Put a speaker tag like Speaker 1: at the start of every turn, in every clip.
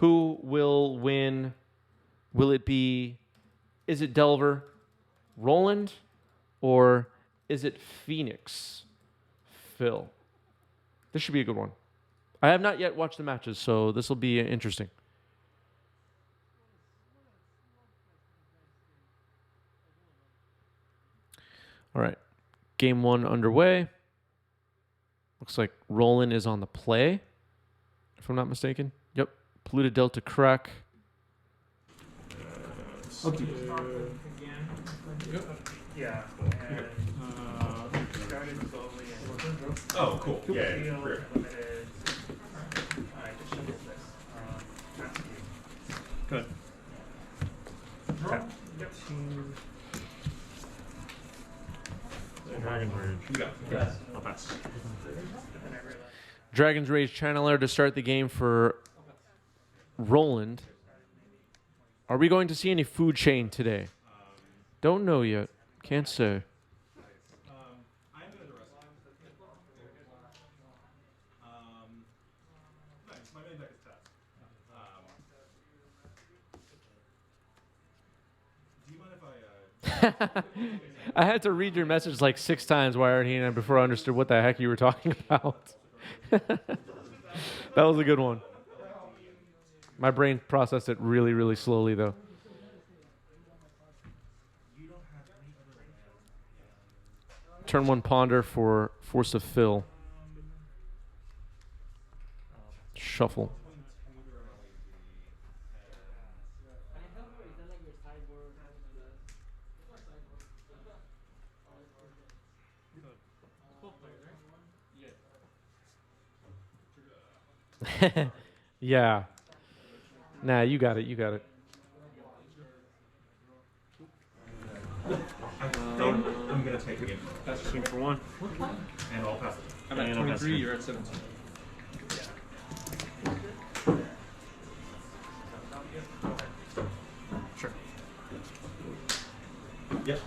Speaker 1: Who will win? Will it be Izzet Delver, Roland, or is it Phoenix, Phil? This should be a good one. I have not yet watched the matches, so this will be interesting. All right. Game 1 underway. Looks like Roland is on the play, if I'm not mistaken. Yep. Polluted Delta crack.
Speaker 2: Okay.
Speaker 3: Yeah. Started slowly and
Speaker 4: Oh, cool. Yeah.
Speaker 3: field
Speaker 4: Great.
Speaker 3: limited. Alright, just shuffle this. Ask you.
Speaker 2: Good.
Speaker 3: Yep. Two.
Speaker 2: Dragon Rage.
Speaker 4: You got it.
Speaker 3: Yeah.
Speaker 2: I'll pass.
Speaker 3: And then I realized.
Speaker 1: Dragon's Rage Channeler to start the game for Roland. Are we going to see any food chain today? Don't know yet. Can't say.
Speaker 4: I'm going to the rest. Nice. My main deck is Taz. Do you mind if I...
Speaker 1: I had to read your message like 6 times, Wired before I understood what the heck you were talking about. That was a good one. My brain processed it really, really slowly, though. Turn 1 Ponder for Force of Fill. Shuffle. Yeah. Nah, you got it. You got it.
Speaker 4: I'm going to take a game.
Speaker 2: That's swing for 1.
Speaker 4: And I'll pass it.
Speaker 2: I'm at 23, you're at 17. Sure.
Speaker 4: Yep.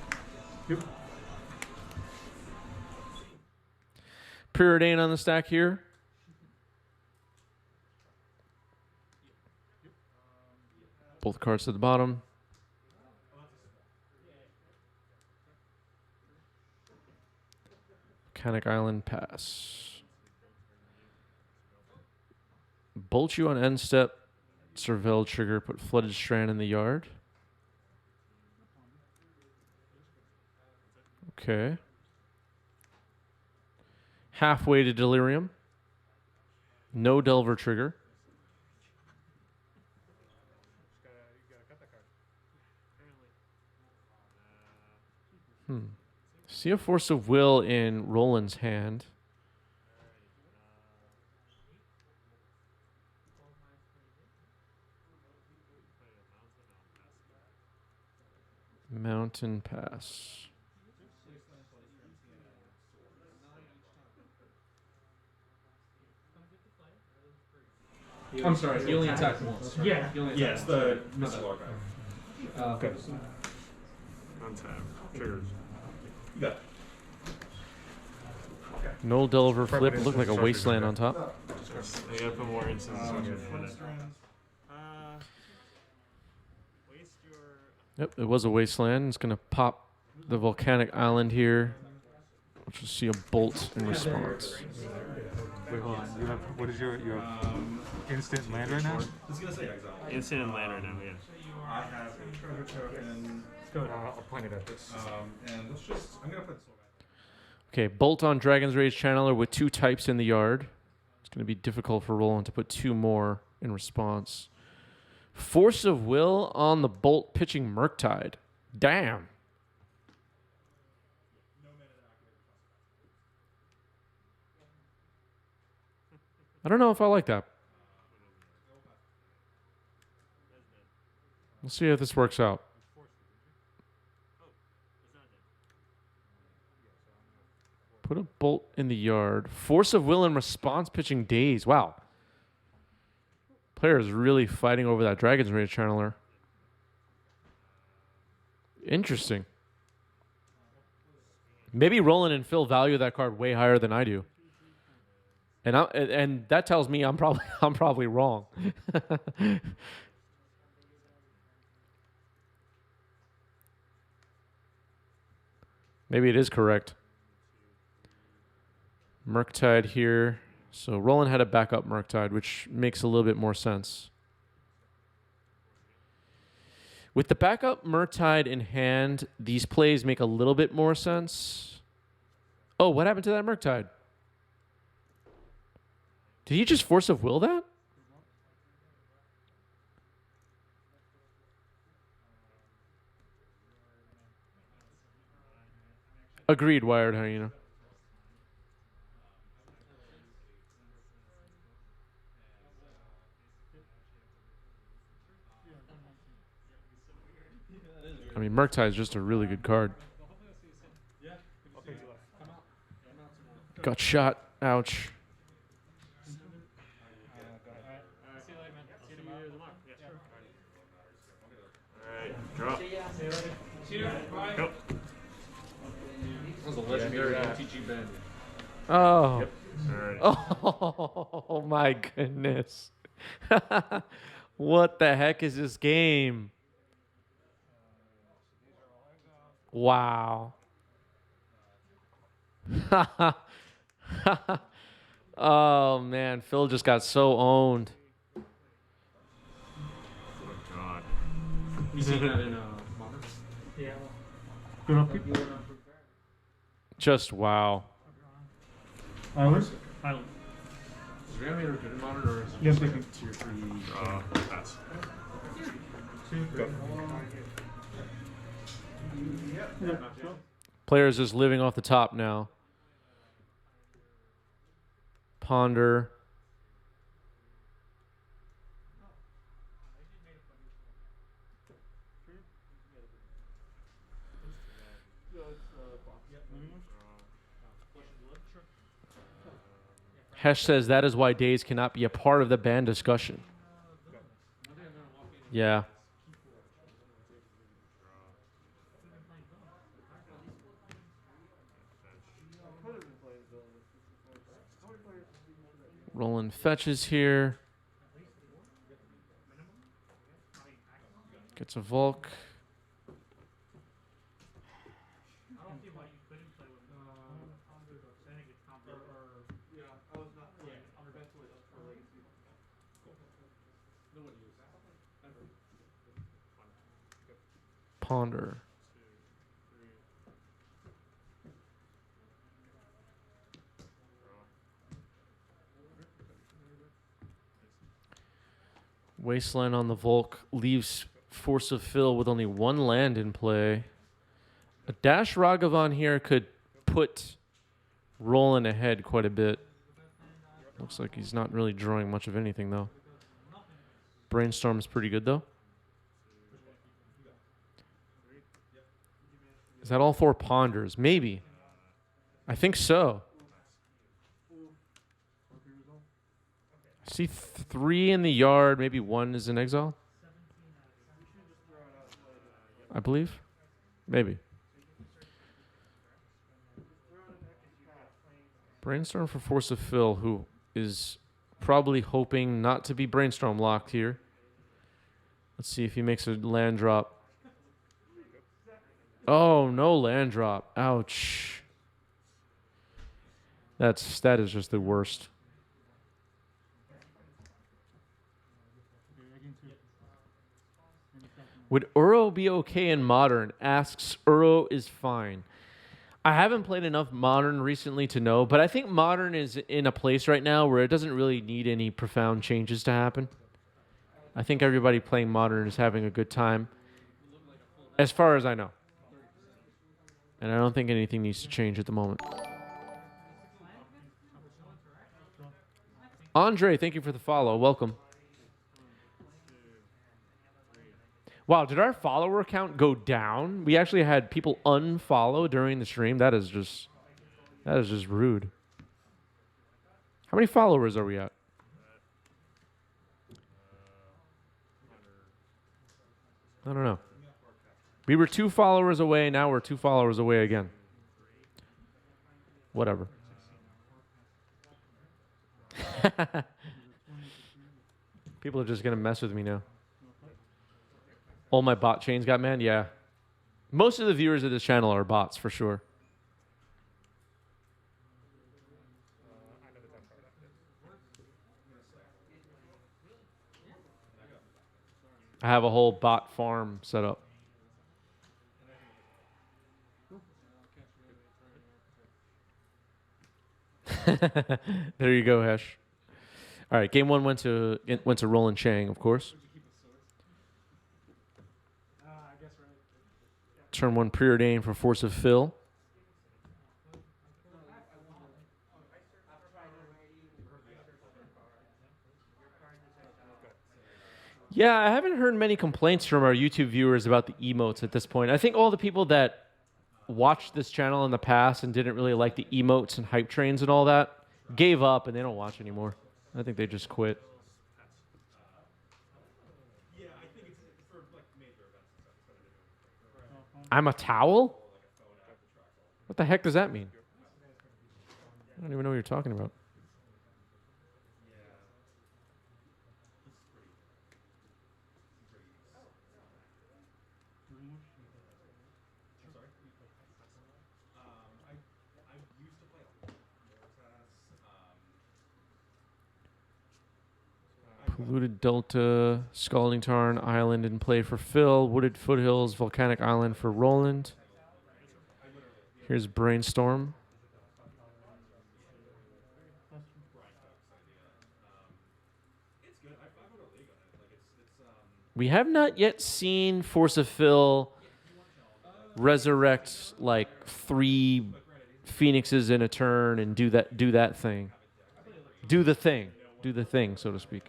Speaker 1: Preordain on the stack here. Both cards at the bottom. Volcanic Island pass. Bolt you on end step. Surveil trigger. Put Flooded Strand in the yard. Okay. Halfway to Delirium. No Delver trigger. See a Force of Will in Roland's hand. Mountain Pass.
Speaker 2: I'm sorry, you only attack once.
Speaker 3: Yeah.
Speaker 4: Yeah, it's the Mr. Log guy.
Speaker 2: Okay. Untap. Triggers.
Speaker 4: You got it.
Speaker 1: No Delver flip. Looked like a wasteland on top.
Speaker 2: I gotta put more instances on your
Speaker 4: Waste your...
Speaker 1: Yep, it was a wasteland. It's going to pop the Volcanic Island here, which will see a bolt in response.
Speaker 5: Wait, hold on. You have, what is your instant land right now?
Speaker 4: I was going to say exile.
Speaker 2: Instant and land right now, yeah.
Speaker 4: I have a treasure token.
Speaker 5: Good. I'll point it at this.
Speaker 4: And let's just... I'm going to put Soul Guide.
Speaker 1: Okay, bolt on Dragon's Rage Channeler with 2 types in the yard. It's going to be difficult for Roland to put 2 more in response. Force of Will on the bolt pitching Murktide. Damn. I don't know if I like that. We'll see if this works out. Put a bolt in the yard. Force of Will in response pitching Daze. Wow. Player is really fighting over that Dragon's Rage Channeler. Interesting. Maybe Roland and Phil value that card way higher than I do. And that tells me I'm probably wrong. Maybe it is correct. Murktide here. So Roland had a backup Murktide, which makes a little bit more sense. With the backup Murktide in hand, these plays make a little bit more sense. Oh, what happened to that Murktide? Did he just force of will that? Agreed, Wired Hyena. I mean, Murktide is just a really good card. Got shot. Ouch.
Speaker 2: Alright, draw. Go.
Speaker 3: That was a legendary MTG band.
Speaker 1: Oh.
Speaker 2: Yep. Alright.
Speaker 1: Oh my goodness. What the heck is this game? Wow. Oh man, Phil just got so owned.
Speaker 2: Oh god.
Speaker 3: You see that in Modern? Yeah.
Speaker 5: Good upkeep.
Speaker 1: Just wow.
Speaker 5: Island.
Speaker 3: Island. Is Reanimator good in Modern or is it
Speaker 5: Yeah,
Speaker 3: just
Speaker 5: I'm
Speaker 3: like a
Speaker 5: thinking.
Speaker 3: tier 3?
Speaker 2: Draw. Pass.
Speaker 1: Players just living off the top now. Ponder. Hesh says that is why days cannot be a part of the ban discussion. Yeah. Roland fetches here. Gets a Volk. Ponder. Wasteland on the Volk leaves Force of Fill with only one land in play. A Dash Ragavan here could put Roland ahead quite a bit. Looks like he's not really drawing much of anything, though. Brainstorm's pretty good, though. Is that all four Ponders? Maybe. I think so. I see three in the yard. Maybe one is in exile. I believe. Maybe. Brainstorm for Force of Fill, who is probably hoping not to be Brainstorm locked here. Let's see if he makes a land drop. Oh, no land drop. Ouch. That is just the worst. Would Uro be okay in Modern? Asks Uro is fine. I haven't played enough Modern recently to know, but I think Modern is in a place right now where it doesn't really need any profound changes to happen. I think everybody playing Modern is having a good time, as far as I know. And I don't think anything needs to change at the moment. Andre, thank you for the follow. Welcome. Wow, did our follower count go down? We actually had people unfollow during the stream. That is just rude. How many followers are we at? I don't know. We were 2 followers away. Now we're 2 followers away again. Whatever. People are just gonna mess with me now. All my bot chains got manned. Yeah, most of the viewers of this channel are bots for sure. I have a whole bot farm set up. There you go, Hesh. All right, game one went to Roland Chang, of course. Turn one preordained for Force of Phil. Yeah, I haven't heard many complaints from our YouTube viewers about the emotes at this point. I think all the people that watched this channel in the past and didn't really like the emotes and hype trains and all that gave up and they don't watch anymore. I think they just quit.
Speaker 4: Yeah, I think it's for like major events and stuff. It's better to do.
Speaker 1: I'm a towel? What the heck does that mean? I don't even know what you're talking about.
Speaker 4: I used to play a lot more
Speaker 1: Polluted Delta, Scalding Tarn Island in play for Phil. Wooded Foothills, Volcanic Island for Roland. Here's Brainstorm. We have not yet seen Force of Phil resurrect like 3 phoenixes in a turn and do that thing. Do the thing, so to speak.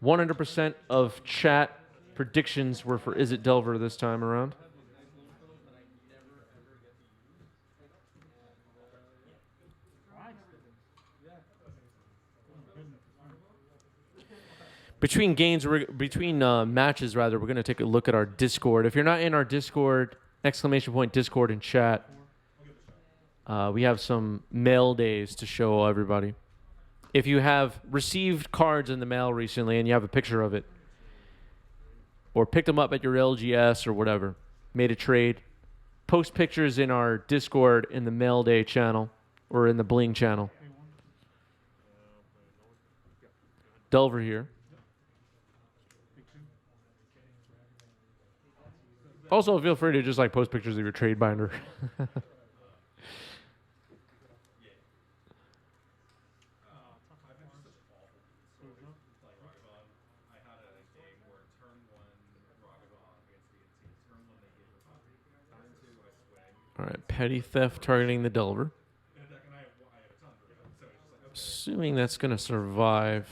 Speaker 1: 100% of chat predictions were for Izzet Delver this time around. Between matches, rather, we're going to take a look at our Discord. If you're not in our Discord, !Discord in chat. We have some mail days to show everybody. If you have received cards in the mail recently and you have a picture of it, or picked them up at your LGS or whatever, made a trade, post pictures in our Discord in the mail day channel or in the Bling channel. Delver here. Also, feel free to just like post pictures of your trade binder. All right, petty theft targeting the Delver. Assuming that's going to survive,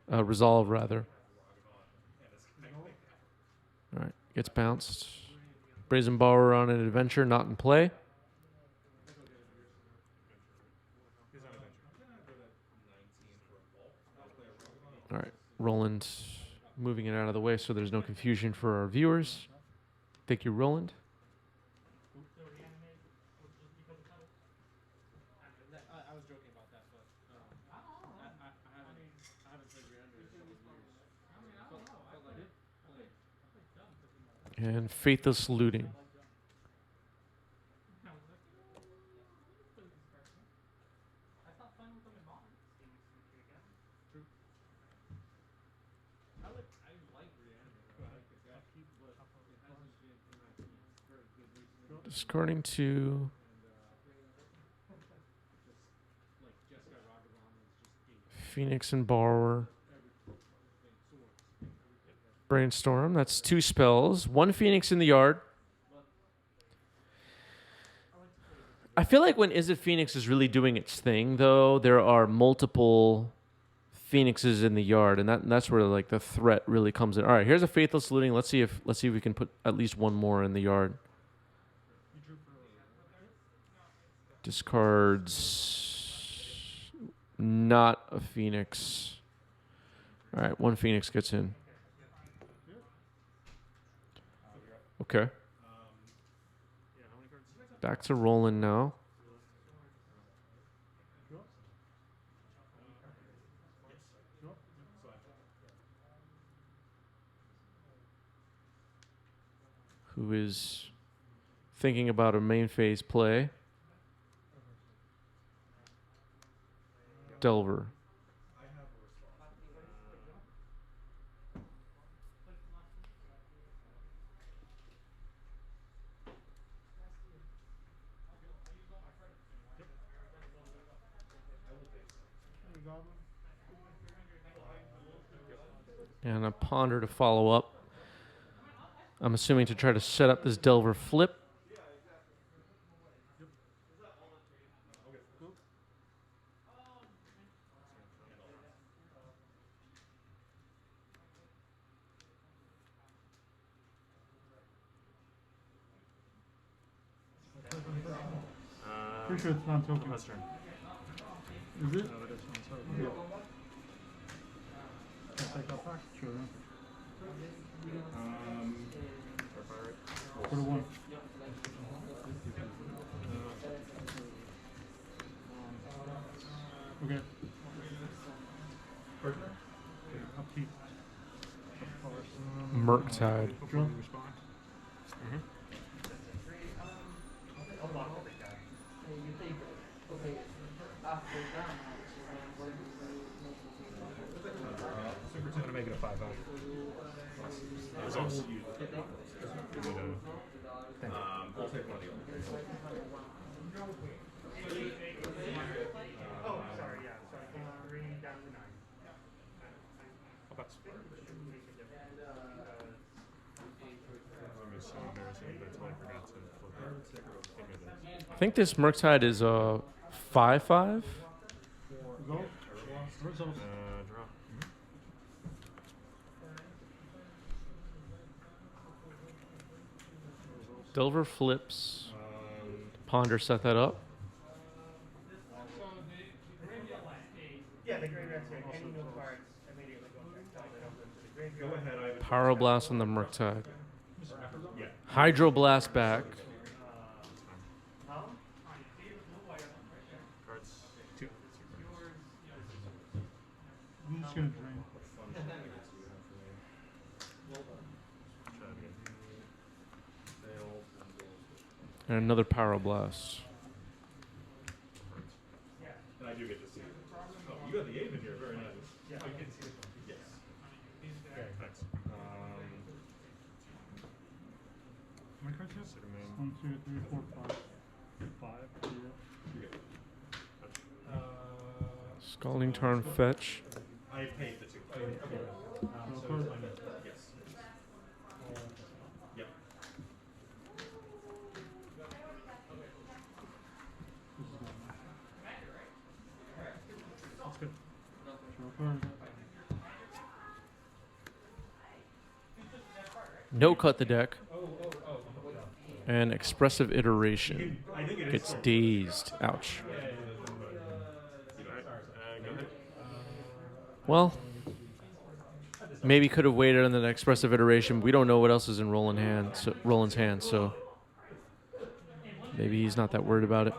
Speaker 1: resolve rather. All right, gets bounced. Brazen Borrower on an adventure, not in play. All right, Roland moving it out of the way so there's no confusion for our viewers. Thank you, Roland. And Faithless Looting. Discarding to Phoenix and Borrower. Brainstorm. That's 2 spells. 1 Phoenix in the yard. I feel like when Izzet Phoenix is really doing its thing, though, there are multiple Phoenixes in the yard, and that's where like the threat really comes in. All right, here's a Faithless Looting. Let's see if we can put at least 1 more in the yard. Discards. Not a Phoenix. All right, 1 Phoenix gets in. Okay. Back to Roland now. who is thinking about a main phase play. Delver. And a Ponder to follow up. I'm assuming to try to set up this Delver flip.
Speaker 6: Pretty sure it's non-token.
Speaker 2: That's turn.
Speaker 6: Is it?
Speaker 2: No, it is non-token.
Speaker 6: Yeah. Can I take that back? Sure. For the one. Okay. Upkeep.
Speaker 1: Murktide.
Speaker 6: Draw.
Speaker 2: I'm gonna make it a 5-5. As long as you. I'll take one of the
Speaker 3: Oh, sorry, yeah. Sorry. 3 down to 9.
Speaker 2: I'll pass. I'm so embarrassing, but I totally forgot to flip it.
Speaker 1: I think this Murktide is a 5/5.
Speaker 6: Go. Results.
Speaker 2: Draw.
Speaker 1: Delver flips. Ponder set that up.
Speaker 3: Yeah, the graveyard said any no cards immediately go exile. They don't go to the graveyard.
Speaker 2: Go ahead, I have a
Speaker 1: Pyroblast on the Murktide.
Speaker 2: Yeah.
Speaker 1: Hydroblast back.
Speaker 2: Cards. 2.
Speaker 6: I'm just gonna drain.
Speaker 1: And another Pyroblast.
Speaker 2: And I do get to see it. Oh, you got the 8 in here. Very nice. Yeah, I can see it. Yes. Okay, thanks.
Speaker 6: How many cards do you have?
Speaker 2: Superman.
Speaker 6: 1, 2, 3, 4, 5. 5. Yeah.
Speaker 1: Scalding Tarn fetch.
Speaker 2: I paid the 2.
Speaker 6: Draw card.
Speaker 2: Yes. Yep.
Speaker 6: That's good. Draw card.
Speaker 1: No cut the deck. And expressive iteration.
Speaker 2: I think it is.
Speaker 1: Gets dazed. Ouch.
Speaker 2: Go ahead.
Speaker 1: Well, maybe could have waited on the expressive iteration. We don't know what else is in Roland's hand, so maybe he's not that worried about it.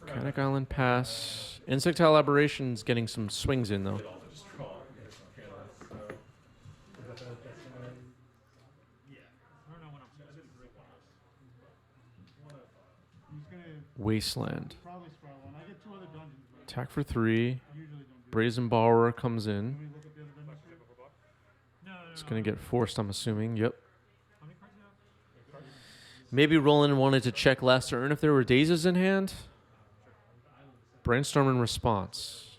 Speaker 1: Mechanic Island pass. Insectile Aberration's getting some swings in, though.
Speaker 6: He's gonna
Speaker 1: Wasteland.
Speaker 6: probably spiral one. I get 2 other dungeons, but
Speaker 1: Attack for 3.
Speaker 6: usually don't do
Speaker 1: Brazen Borrower comes
Speaker 6: it.
Speaker 1: in.
Speaker 6: Can we look at the other dungeons? No, no,
Speaker 1: It's going to get forced, I'm assuming. Yep.
Speaker 6: How many cards do you have?
Speaker 1: Maybe Roland wanted to check last turn if there were dazes in hand. Brainstorm in response.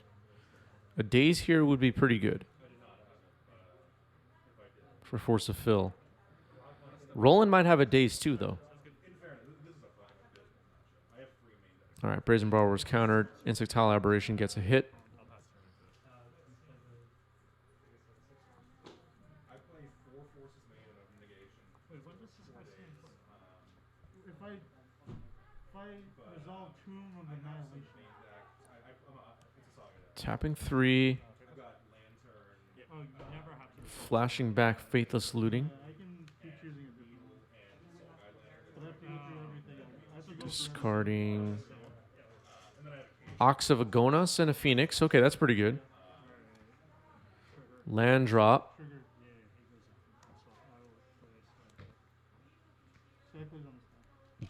Speaker 1: A daze here would be pretty good for Force of Fill. Roland might have a daze too, though. All right, Brazen Borrower's countered. Insectile Aberration gets a hit.
Speaker 6: Wait, what does this guy stand for? If I resolve Tomb of Annihilation.
Speaker 1: Tapping 3.
Speaker 6: Oh, you never have to.
Speaker 1: Flashing back Faithless Looting.
Speaker 6: I can keep choosing a different one. But I have to go through everything. I have to go through
Speaker 1: Discarding. Ox of Agonas and a Phoenix. Okay, that's pretty good. Land drop.
Speaker 6: trigger.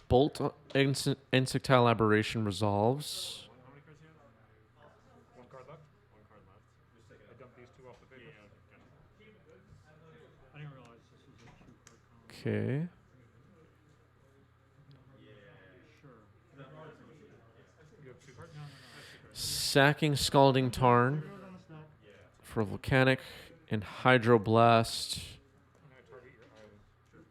Speaker 1: Bolt Insectile Aberration resolves.
Speaker 5: How many cards do you have? One card left? One card left. I dumped these two off the paper. Yeah, okay.
Speaker 6: I didn't realize this was a 2-card combo.
Speaker 1: Okay.
Speaker 6: Sure.
Speaker 5: You have two cards?
Speaker 6: No.
Speaker 1: Sacking Scalding Tarn
Speaker 6: Goes on the stack.
Speaker 1: for Volcanic and Hydroblast,
Speaker 5: I'm going to target your island. Sure.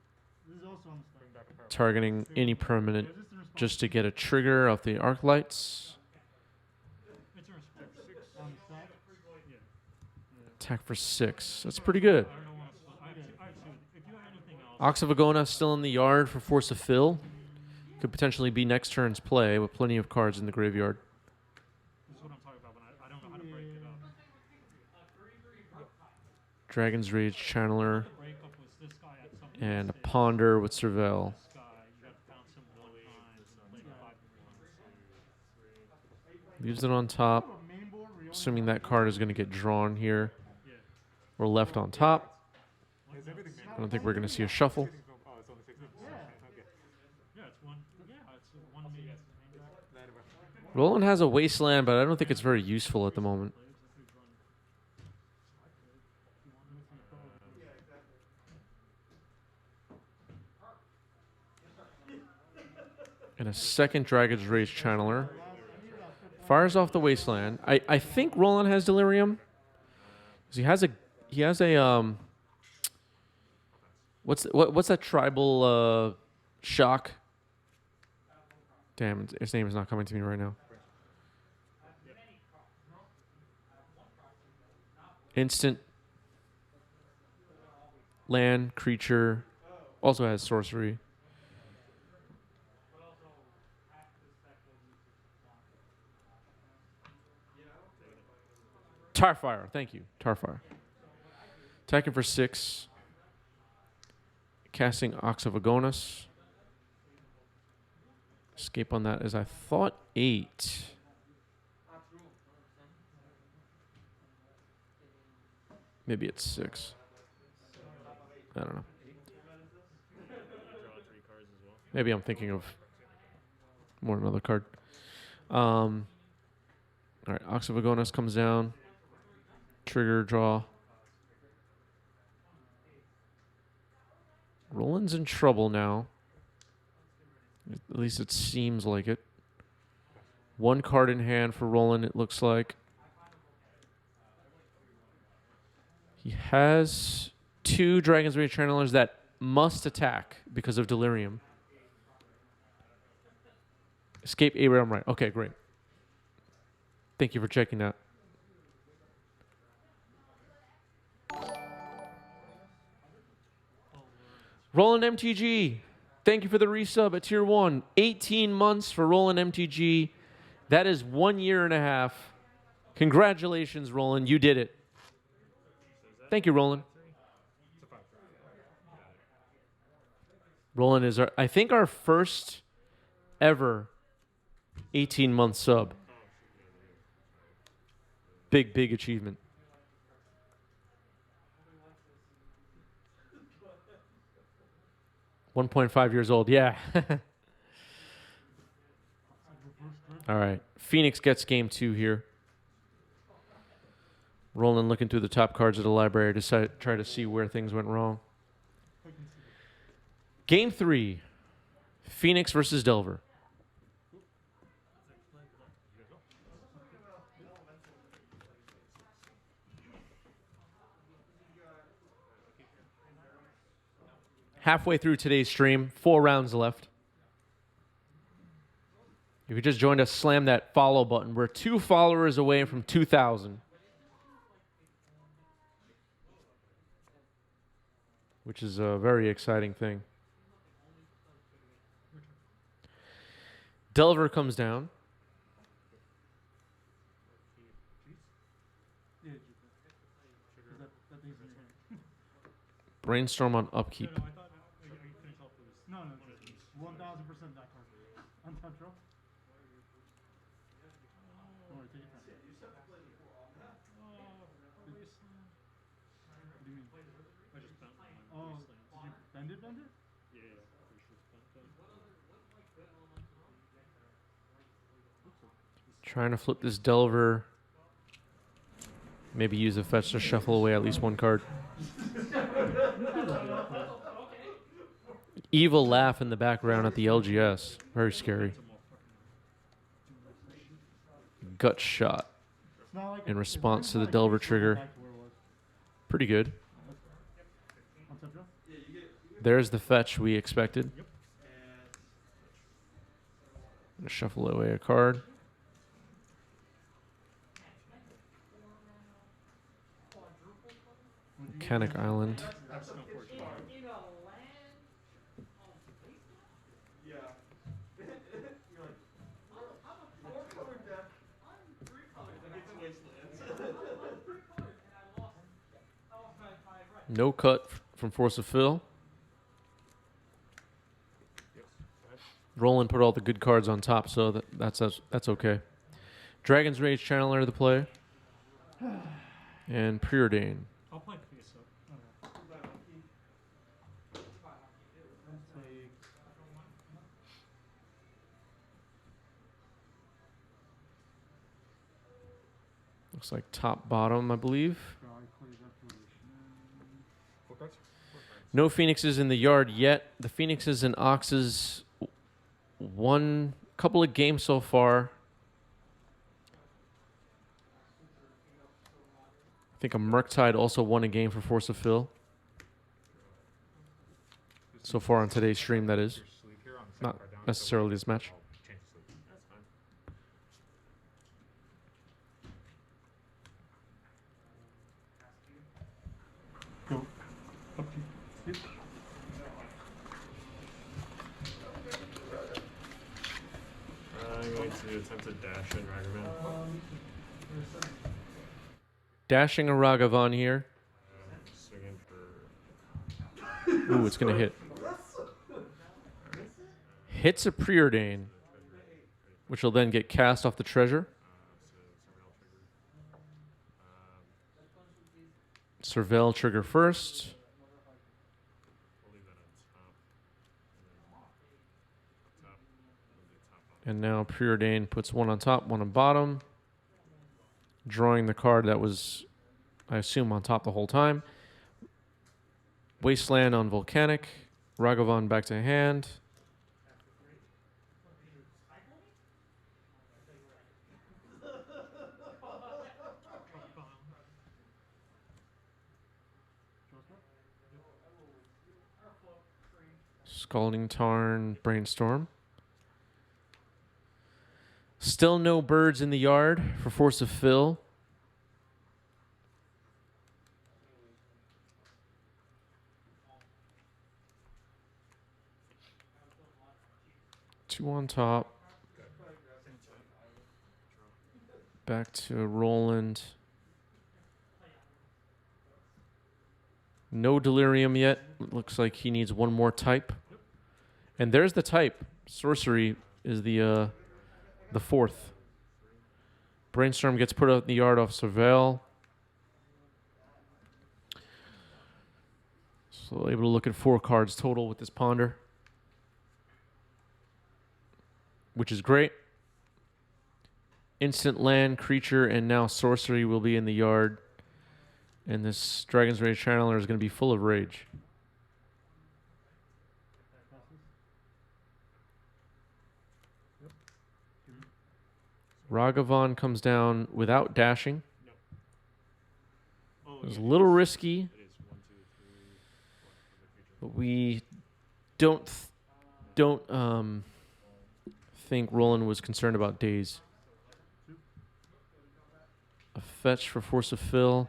Speaker 6: This is also on the stack.
Speaker 5: Bring back a power.
Speaker 1: targeting any permanent
Speaker 6: Resistant response.
Speaker 1: just to get a trigger off the Arc Lights.
Speaker 6: It's a response. 6 on the stack. Yeah.
Speaker 1: Attack for 6. That's pretty good.
Speaker 6: I don't know what else. I have two. If you have anything else.
Speaker 1: Ox of Agona still in the yard for Force of Fill. Could potentially be next turn's play with plenty of cards in the graveyard.
Speaker 6: This is what I'm talking about when I don't know how to break it up.
Speaker 1: Dragon's Rage Channeler
Speaker 6: Break up was this guy at some
Speaker 1: and a
Speaker 6: stage.
Speaker 1: Ponder with Surveil.
Speaker 6: This guy, you got to bounce him 1 time, play 5
Speaker 1: Leaves it on top,
Speaker 6: Main board, we only
Speaker 1: assuming that card is going to get drawn here
Speaker 6: Yeah.
Speaker 1: or left on top.
Speaker 5: Is everything
Speaker 1: I don't think we're going to see a shuffle.
Speaker 5: Oh, it's only 6 minutes. Okay.
Speaker 6: Yeah, it's one. Yeah, it's one main drag.
Speaker 1: Roland has a Wasteland, but I don't think it's very useful at the moment. And a second Dragon's Rage Channeler. Fires off the Wasteland. I think Roland has Delirium. 'Cause he has a what's that tribal shock? Damn, his name is not coming to me right now. Instant land creature, also has sorcery. Tarfire, thank you. Tarfire. Attacking for 6. Casting Ox of Agonas. Escape on that is, I thought, 8. Maybe it's 6. I don't know. Maybe I'm thinking of more another card. All right, Ox of Agonas comes down. Trigger, draw. Roland's in trouble now. At least it seems like it. 1 card in hand for Roland, it looks like. He has 2 Dragon's Rage Channelers that must attack because of Delirium. Escape Abraham right. Okay, great. Thank you for checking that. Roland MTG, thank you for the resub at Tier 1. 18 months for Roland MTG. That is 1 year and a half. Congratulations, Roland. You did it. Thank you, Roland. Roland is, I think, our first ever 18-month sub. Big achievement. 1.5 years old, yeah. All right. Phoenix gets game 2 here. Roland looking through the top cards of the library to try to see where things went wrong. Game 3. Phoenix versus Delver. Halfway through today's stream, 4 rounds left. If you just joined us, slam that follow button. We're 2 followers away from 2,000. Which is a very exciting thing. Delver comes down. Brainstorm on upkeep.
Speaker 6: No, I thought you finished off those. No, 1,000% that card. Untouched draw. Don't worry, take your time. What do you mean?
Speaker 4: I just bent my
Speaker 6: Oh,
Speaker 4: wastelands.
Speaker 6: did you bend it?
Speaker 4: Yeah, pretty sure it's bent.
Speaker 1: Trying to flip this Delver. Maybe use a fetch to shuffle away at least one card. Evil laugh in the background at the LGS. Very scary. Gut shot
Speaker 6: It's not like
Speaker 1: in
Speaker 6: it-
Speaker 1: response
Speaker 6: it's
Speaker 1: to the
Speaker 6: not
Speaker 1: Delver
Speaker 6: like it's
Speaker 1: trigger.
Speaker 6: back to where it was.
Speaker 1: Pretty good.
Speaker 6: What's up, Joe?
Speaker 1: There's the fetch we expected. Gonna shuffle away a card. Volcanic Island.
Speaker 5: That's no fortune.
Speaker 1: No cut from Force of Fill. Roland put all the good cards on top, so that's okay. Dragon's Rage Channeler the play. And Preordain.
Speaker 5: I'll play face up.
Speaker 6: Take
Speaker 1: Looks like top bottom, I believe.
Speaker 6: Dry Clay Declaration.
Speaker 5: Four cards?
Speaker 1: No Phoenixes in the yard yet. The Phoenixes and Oxes won a couple of games so far. I think a Murktide also won a game for Force of Fill. So far on today's stream, that is.
Speaker 5: Your sleeve here on the second
Speaker 1: Not
Speaker 5: card down, so
Speaker 1: necessarily this match.
Speaker 5: I'll change the sleeve. That's fine.
Speaker 6: Go. Up to you. Yep.
Speaker 4: I'm going to attempt a dash in Ragavan.
Speaker 1: Dashing a Ragavan here.
Speaker 4: Swinging for
Speaker 1: Ooh, it's going to hit. Hits a Preordain, which will then get cast off the treasure. Surveil trigger first.
Speaker 4: we'll leave that on top.
Speaker 1: And now Preordain puts one on top, one on bottom. Drawing the card that was, I assume, on top the whole time. Wasteland on Volcanic. Ragavan back to hand. Scalding Tarn, Brainstorm. Still no birds in the yard for Force of Fill. Two on top. Back to Roland. No Delirium yet. Looks like he needs one more type. And there's the type. Sorcery is the fourth. Brainstorm gets put out in the yard off Surveil. So able to look at 4 cards total with this Ponder, which is great. Instant land, creature, and now sorcery will be in the yard. And this Dragon's Rage Channeler is going to be full of rage. Ragavan comes down without dashing.
Speaker 4: Oh,
Speaker 1: It was a
Speaker 4: yeah,
Speaker 1: little risky,
Speaker 4: it is 1, 2, 3, 4 for the creature.
Speaker 1: but we don't think Roland was concerned about days. A fetch for Force of Fill.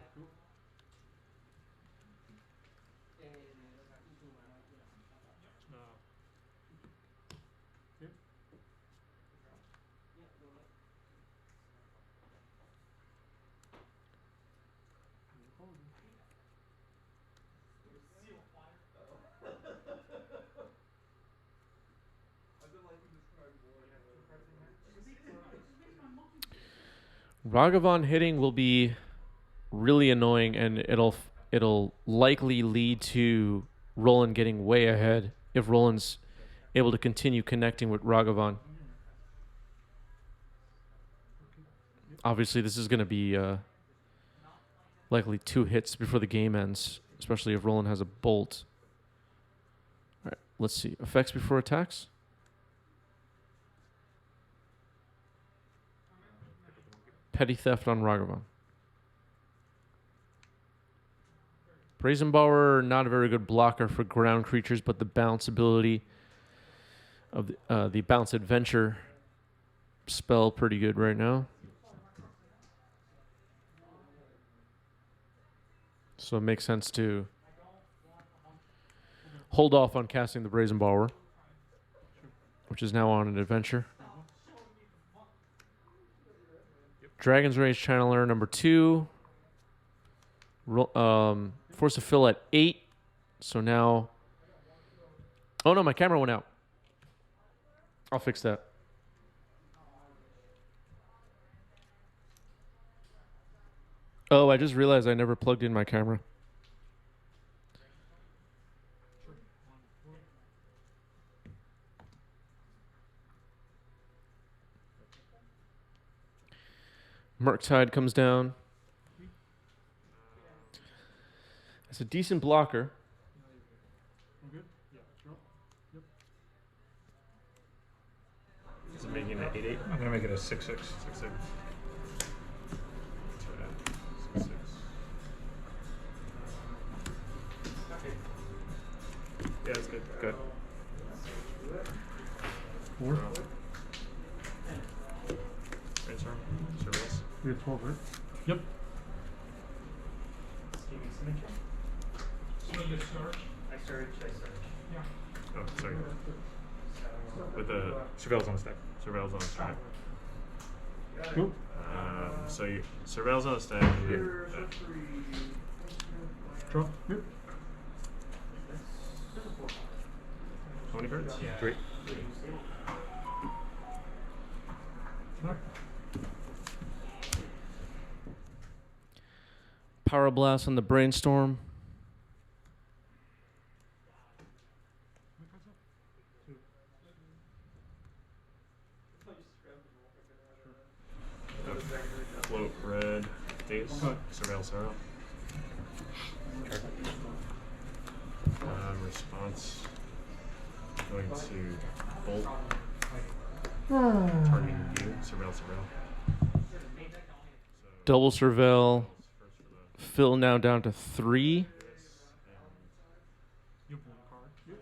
Speaker 1: Ragavan hitting will be really annoying, and it'll likely lead to Roland getting way ahead if Roland's able to continue connecting with Ragavan. Obviously, this is going to be likely 2 hits before the game ends, especially if Roland has a bolt. All right, let's see. Effects before attacks. Petty Theft on Ragavan. Brazenbauer, not a very good blocker for ground creatures, but the bounce ability of the Bounce Adventure spell pretty good right now. So it makes sense to hold off on casting the Brazenbauer, which is now on an adventure. Dragon's Rage Channeler number 2. Force of Fill at 8. So now... Oh no, my camera went out. I'll fix that. Oh, I just realized I never plugged in my camera. Murktide comes down. It's a decent blocker.
Speaker 6: I'm good? Yeah, sure. Yep.
Speaker 5: Is it making it 8-8? I'm gonna make it a 6-6. 6-6. 6-6. Yeah, that's good. Good.
Speaker 6: 4.
Speaker 5: Brainstorm. Surveillance.
Speaker 6: We have 12, right?
Speaker 5: Yep.
Speaker 3: Give me symmetry.
Speaker 4: So you search.
Speaker 3: I search.
Speaker 5: Oh, sorry.
Speaker 3: So,
Speaker 5: With the surveillance on the stack. Surveillance on the stack.
Speaker 6: Cool.
Speaker 5: So you surveillance on the stack.
Speaker 6: Draw. Yep.
Speaker 5: How many cards?
Speaker 3: Yeah.
Speaker 5: 3.
Speaker 1: Power Blast on the Brainstorm.
Speaker 5: Float red. Daze. Surveil Sorrow. Response. Going to bolt. Targeting you. Surveil Sorrow.
Speaker 1: Double Surveil.
Speaker 5: First for the
Speaker 1: Fill now down to 3.
Speaker 6: You have 1 card. Yep.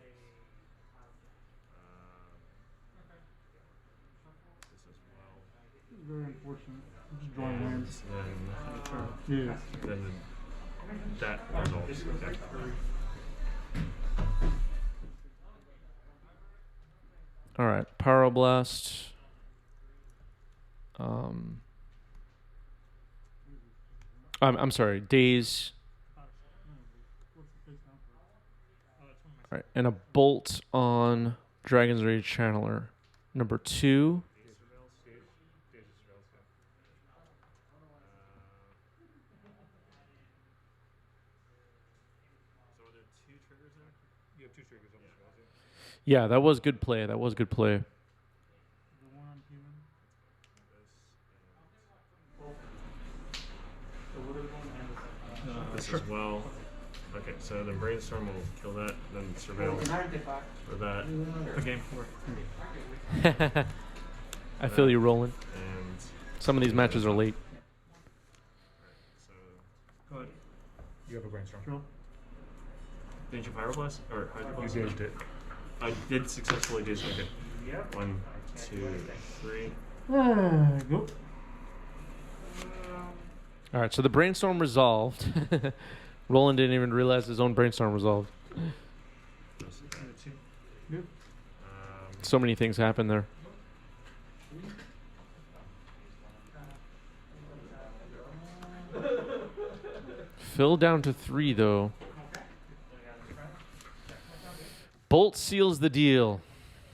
Speaker 5: this as well.
Speaker 6: This is very unfortunate. I'm just drawing lands.
Speaker 5: Then
Speaker 6: Yeah.
Speaker 5: then that resolves. Okay.
Speaker 1: All right, Pyroblast. I'm sorry, Daze.
Speaker 6: What's the face down for? Oh, that's one of my.
Speaker 1: All right, and a Bolt on Dragon's Rage Channeler. Number 2.
Speaker 5: So are there 2 triggers there?
Speaker 6: You have 2 triggers on the surveillance.
Speaker 1: Yeah, that was good play. That was good play.
Speaker 6: The one on human.
Speaker 5: This as well. Okay, so then Brainstorm will kill that, then Surveil for that,
Speaker 6: Okay.
Speaker 1: I feel you rolling.
Speaker 5: and
Speaker 1: Some of these matches are late.
Speaker 5: so
Speaker 6: Go ahead.
Speaker 5: you have a Brainstorm.
Speaker 6: Draw.
Speaker 5: Didn't you Pyroblast? Or how
Speaker 6: You
Speaker 5: did you
Speaker 6: dazed it.
Speaker 5: I did successfully do so. Okay.
Speaker 3: Yep.
Speaker 5: 1, 2, 3.
Speaker 6: Go.
Speaker 1: All right, so the Brainstorm resolved. Roland didn't even realize his own Brainstorm resolved.
Speaker 5: Just that.
Speaker 6: Yep.
Speaker 1: So many things happen there. Fill down to 3, though. Bolt seals the deal.